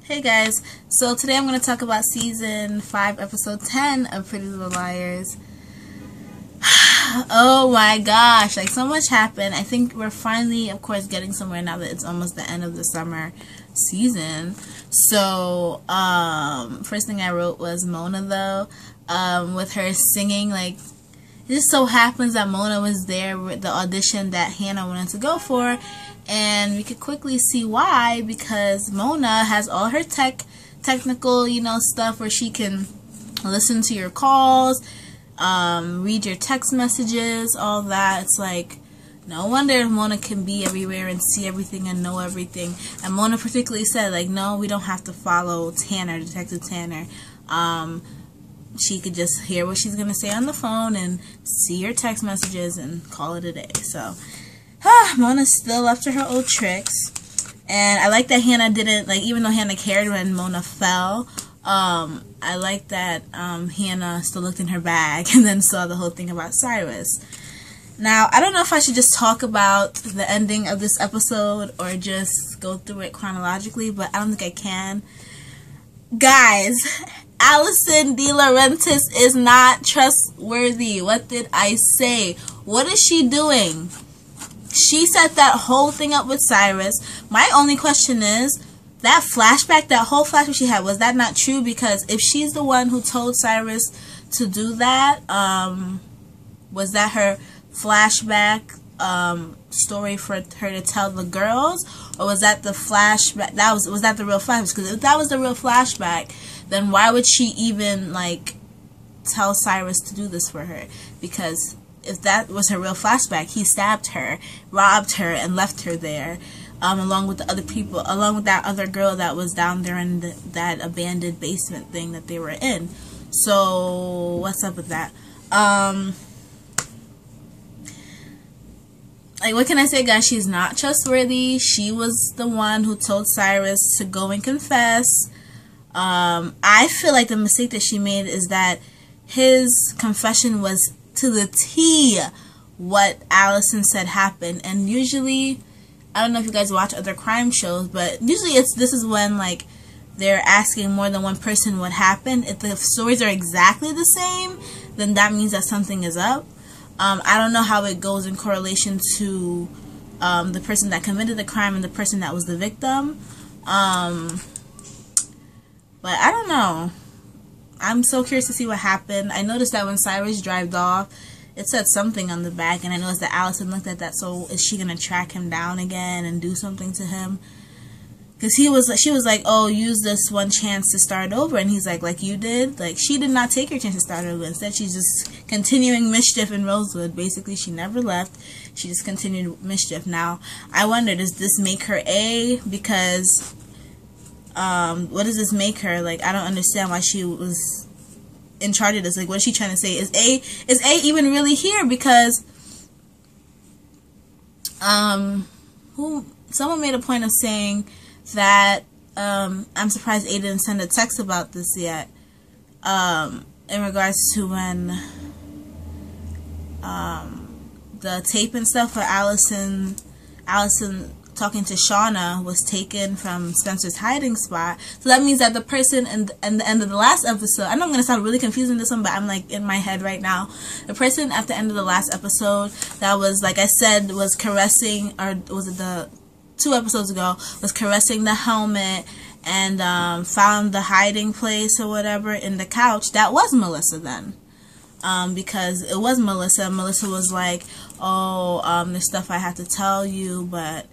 Hey guys, so today I'm going to talk about season 5 episode 10 of Pretty Little Liars. Oh my gosh, like so much happened. I think we're finally, of course, getting somewhere now that it's almost the end of the summer season. So, first thing I wrote was Mona though, with her singing. Like, it just so happens that Mona was there with the audition that Hannah wanted to go for. And we could quickly see why, because Mona has all her technical, stuff where she can listen to your calls, read your text messages, all that. It's like, no wonder Mona can be everywhere and see everything and know everything. And Mona particularly said, like, no, we don't have to follow Tanner, Detective Tanner. She could just hear what she's going to say on the phone and see your text messages and call it a day. So, Mona's still up to her old tricks. And I like that Hannah didn't, like, even though Hannah cared when Mona fell, I like that Hannah still looked in her bag and then saw the whole thing about Cyrus. Now, I don't know if I should just talk about the ending of this episode or just go through it chronologically, but I don't think I can. Guys, Alison De Laurentiis is not trustworthy. What did I say? What is she doing? She set that whole thing up with Cyrus. My only question is, that flashback, that whole flashback she had, was that not true? Because if she's the one who told Cyrus to do that, was that her flashback story for her to tell the girls? Or was that the flashback? Was that the real flashback? Because if that was the real flashback, then why would she even, like, tell Cyrus to do this for her? Because if that was her real flashback, he stabbed her, robbed her, and left her there, along with the other people, along with that other girl that was down there in that abandoned basement thing that they were in. So, what's up with that? Like, what can I say, guys? She's not trustworthy. She was the one who told Cyrus to go and confess. I feel like the mistake that she made is that his confession was to the T what Alison said happened. And usually, I don't know if you guys watch other crime shows, but usually this is when, like, they're asking more than one person what happened. If the stories are exactly the same, then that means that something is up. I don't know how it goes in correlation to the person that committed the crime and the person that was the victim. But I don't know. I'm so curious to see what happened. I noticed that when Cyrus drove off, it said something on the back, and I noticed that Alison looked at that. So is she gonna track him down again and do something to him? Because she was like, oh, use this one chance to start over, and he's like you did. Like, she did not take her chance to start over. Instead, she's just continuing mischief in Rosewood. Basically, she never left. She just continued mischief. Now, I wonder, does this make her A? Because what does this make her? Like, I don't understand why she was in charge of this. Like, what is she trying to say? Is A even really here? Because someone made a point of saying that I'm surprised A didn't send a text about this yet, in regards to when the tape and stuff for Alison talking to Shauna was taken from Spencer's hiding spot. So that means that the person in the end of the last episode, I know I'm going to sound really confusing this one, but I'm like in my head right now. The person at the end of the last episode that was, like I said, was caressing, or was it the 2 episodes ago, was caressing the helmet and found the hiding place or whatever in the couch, that was Melissa then. Because it was Melissa. Melissa was like, oh, there's stuff I have to tell you, but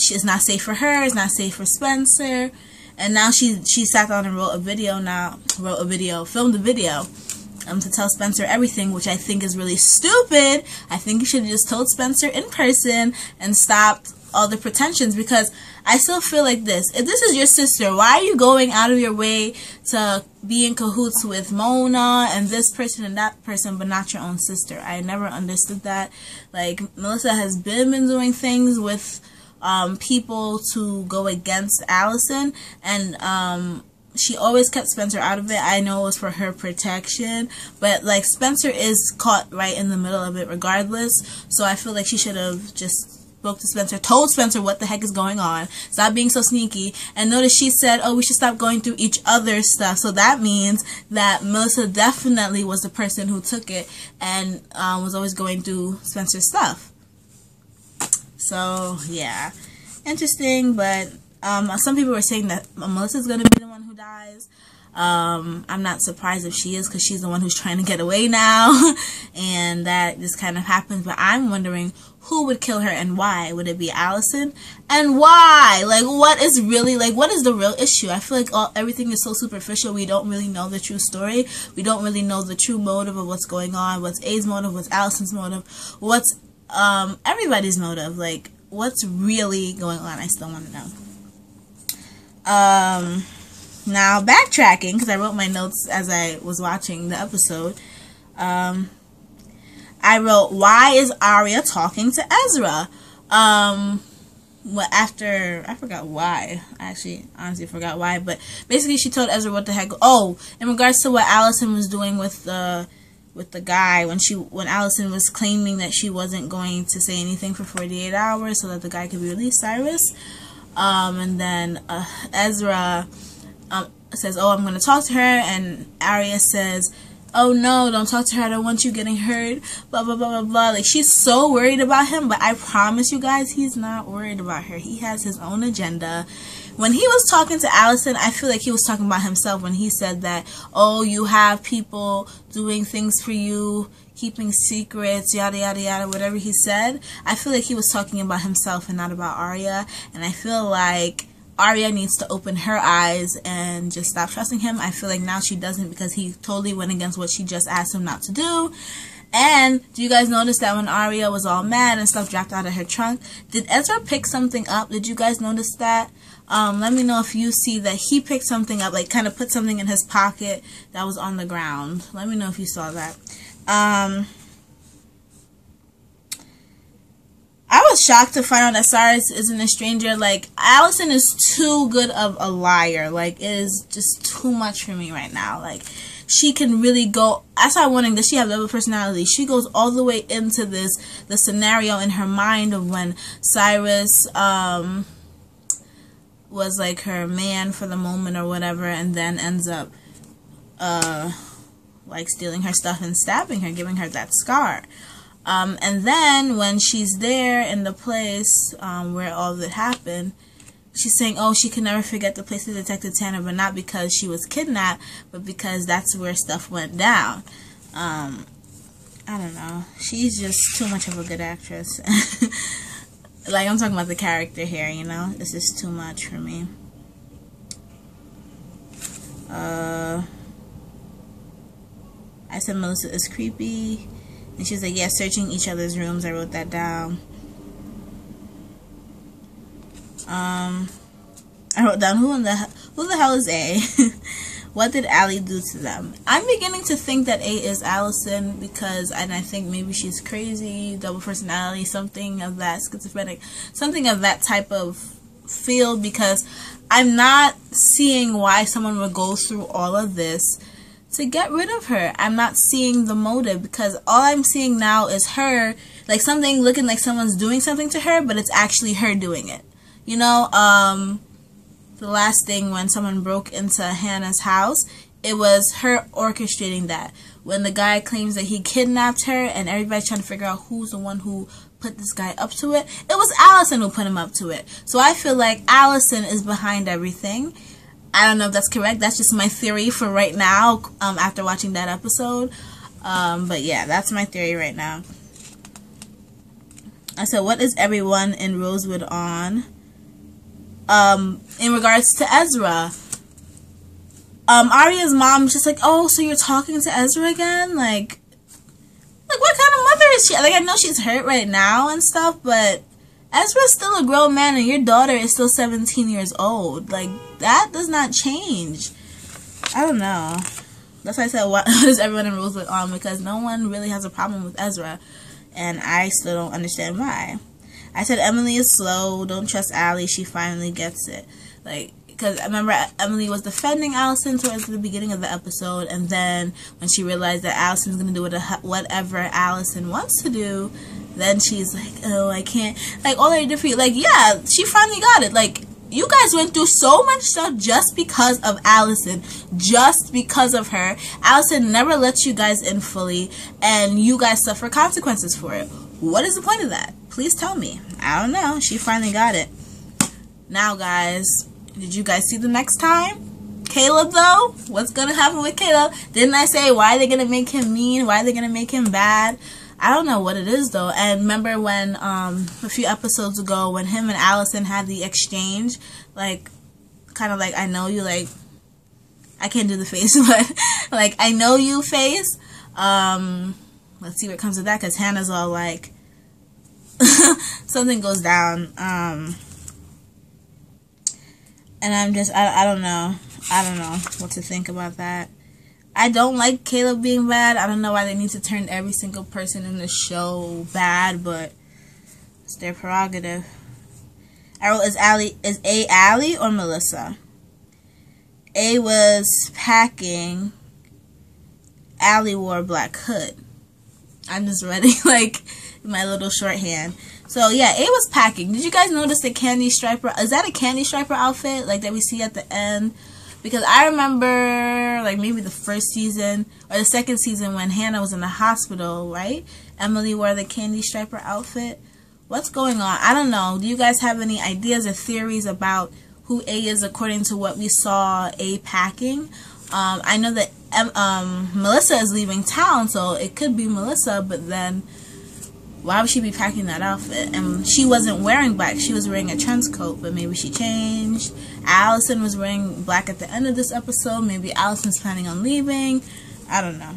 it's not safe for her, it's not safe for Spencer. And now she sat down and filmed a video to tell Spencer everything, which I think is really stupid. I think you should have just told Spencer in person and stopped all the pretensions, because I still feel like this. If this is your sister, why are you going out of your way to be in cahoots with Mona and this person and that person, but not your own sister? I never understood that. Like, Melissa has been doing things with people to go against Alison, and she always kept Spencer out of it. I know it was for her protection, but like, Spencer is caught right in the middle of it regardless, so I feel like she should have just spoke to Spencer, told Spencer what the heck is going on, stop being so sneaky, and notice she said, oh, we should stop going through each other's stuff. So that means that Melissa definitely was the person who took it and was always going through Spencer's stuff. So, yeah. Interesting, but some people were saying that Melissa's going to be the one who dies. I'm not surprised if she is, because she's the one who's trying to get away now, and that just kind of happens. But I'm wondering who would kill her and why. Would it be Alison? And why? Like, what is really, like, what is the real issue? I feel like everything is so superficial. We don't really know the true story. We don't really know the true motive of what's going on. What's A's motive? What's Alison's motive? What's everybody's motive? Like, what's really going on? I still want to know. Now, backtracking, because I wrote my notes as I was watching the episode, I wrote, why is Arya talking to Ezra? After, I forgot why. I actually, honestly forgot why, but basically she told Ezra what the heck. Oh, in regards to what Alison was doing with the guy, when Alison was claiming that she wasn't going to say anything for 48 hours so that the guy could be released, Cyrus. And then Ezra says, oh, I'm going to talk to her, and Arya says, oh no, don't talk to her, I don't want you getting hurt, blah, blah, blah, blah, blah. Like, she's so worried about him, but I promise you guys, he's not worried about her. He has his own agenda. When he was talking to Alison, I feel like he was talking about himself when he said that, oh, you have people doing things for you, keeping secrets, yada, yada, yada, whatever he said. I feel like he was talking about himself and not about Arya, and I feel like Arya needs to open her eyes and just stop trusting him. I feel like now she doesn't, because he totally went against what she just asked him not to do. And do you guys notice that when Arya was all mad and stuff dropped out of her trunk, did Ezra pick something up? Did you guys notice that? Let me know if you see that he picked something up, like kind of put something in his pocket that was on the ground. Let me know if you saw that. I was shocked to find out that Cyrus isn't a stranger. Like, Alison is too good of a liar. Like, it is just too much for me right now. Like, she can really go, I started wondering, does she have double personality? She goes all the way into the scenario in her mind of when Cyrus was like her man for the moment or whatever, and then ends up like stealing her stuff and stabbing her, giving her that scar. And then when she's there in the place where all of it happened, she's saying, oh, she can never forget the place of Detective Tanner, but not because she was kidnapped, but because that's where stuff went down. I don't know. She's just too much of a good actress. Like, I'm talking about the character here, you know? It's just too much for me. I said Melissa is creepy. And she's like, yeah, searching each other's rooms. I wrote that down. I wrote down, who the hell is A? What did Allie do to them? I'm beginning to think that A is Alison, because, and I think maybe she's crazy, double personality, something of that, schizophrenic, something of that type of field, because I'm not seeing why someone would go through all of this to get rid of her. I'm not seeing the motive, because all I'm seeing now is her, like something looking like someone's doing something to her, but it's actually her doing it. You know, the last thing when someone broke into Hannah's house, it was her orchestrating that. When the guy claims that he kidnapped her and everybody's trying to figure out who's the one who put this guy up to it, it was Alison who put him up to it. So I feel like Alison is behind everything. I don't know if that's correct. That's just my theory for right now, after watching that episode. But yeah, that's my theory right now. I said, what is everyone in Rosewood on? In regards to Ezra, Arya's mom just like, oh, so you're talking to Ezra again? Like what kind of mother is she? Like, I know she's hurt right now and stuff, but Ezra's still a grown man and your daughter is still 17 years old. Like, that does not change. I don't know. That's why I said, what is everyone in Rosewood on? Because no one really has a problem with Ezra, and I still don't understand why. I said Emily is slow. Don't trust Allie. She finally gets it. Like, because I remember Emily was defending Alison towards the beginning of the episode, and then when she realized that Alison's gonna do whatever Alison wants to do, then she's like, oh, I can't, like, all I did for you, like, yeah, she finally got it, like, you guys went through so much stuff just because of Alison, just because of her. Alison never lets you guys in fully, and you guys suffer consequences for it. What is the point of that? Please tell me. I don't know. She finally got it. Now, guys, did you guys see the next time? Caleb, though? What's going to happen with Caleb? Didn't I say, why are they going to make him mean? Why are they going to make him bad? I don't know what it is, though. And remember when, a few episodes ago, when him and Alison had the exchange, like, kind of like, I know you, like, I can't do the face, but, like, I know you face. Let's see what comes of that, because Hannah's all like, something goes down, and I'm just, I don't know what to think about that. I don't like Caleb being bad. I don't know why they need to turn every single person in the show bad, but it's their prerogative. I wrote, is A Allie or Melissa? A was packing, Allie wore a black hood. I'm just writing, like, my little shorthand. So, yeah, A was packing. Did you guys notice the candy striper? Is that a candy striper outfit, like, that we see at the end? Because I remember, like, maybe the first season, or the second season when Hannah was in the hospital, right? Emily wore the candy striper outfit. What's going on? I don't know. Do you guys have any ideas or theories about who A is according to what we saw A packing? I know that Melissa is leaving town, so it could be Melissa, but then why would she be packing that outfit? And she wasn't wearing black. She was wearing a trench coat, but maybe she changed. Alison was wearing black at the end of this episode. Maybe Alison's planning on leaving. I don't know.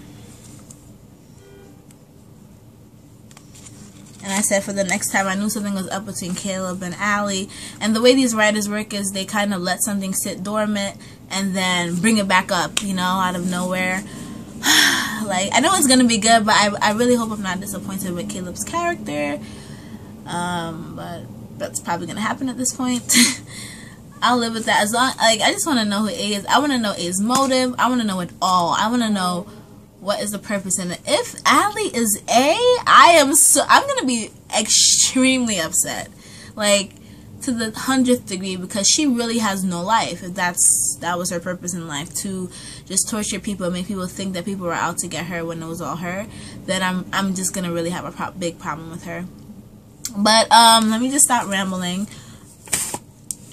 And I said for the next time, I knew something was up between Caleb and Allie. And the way these writers work is they kind of let something sit dormant and then bring it back up, you know, out of nowhere. Like, I know it's going to be good, but I really hope I'm not disappointed with Caleb's character. But that's probably going to happen at this point. I'll live with that. As long, like, I just want to know who A is. I want to know A's motive. I want to know it all. I want to know what is the purpose in it. If Allie is A, I'm going to be extremely upset. Like, to the 100th degree, because she really has no life. If that was her purpose in life, to just torture people and make people think that people were out to get her when it was all her, then I'm just going to really have a big problem with her. But, let me just stop rambling.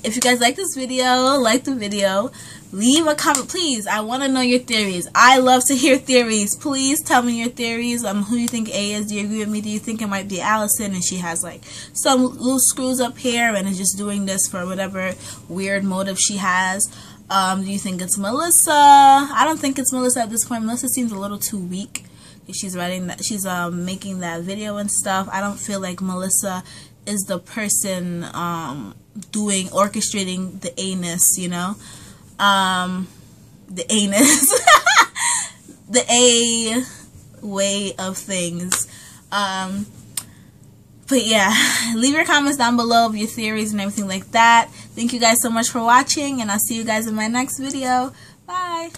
If you guys like this video, like the video, leave a comment, please. I want to know your theories. I love to hear theories. Please tell me your theories. Who you think A is? Do you agree with me? Do you think it might be Alison and she has like some little screws up here and is just doing this for whatever weird motive she has? Do you think it's Melissa? I don't think it's Melissa at this point. Melissa seems a little too weak. She's writing that, she's making that video and stuff. I don't feel like Melissa is the person orchestrating the A-ness, you know? The A-ness. The A way of things. But yeah, leave your comments down below of your theories and everything like that. Thank you guys so much for watching, and I'll see you guys in my next video. Bye!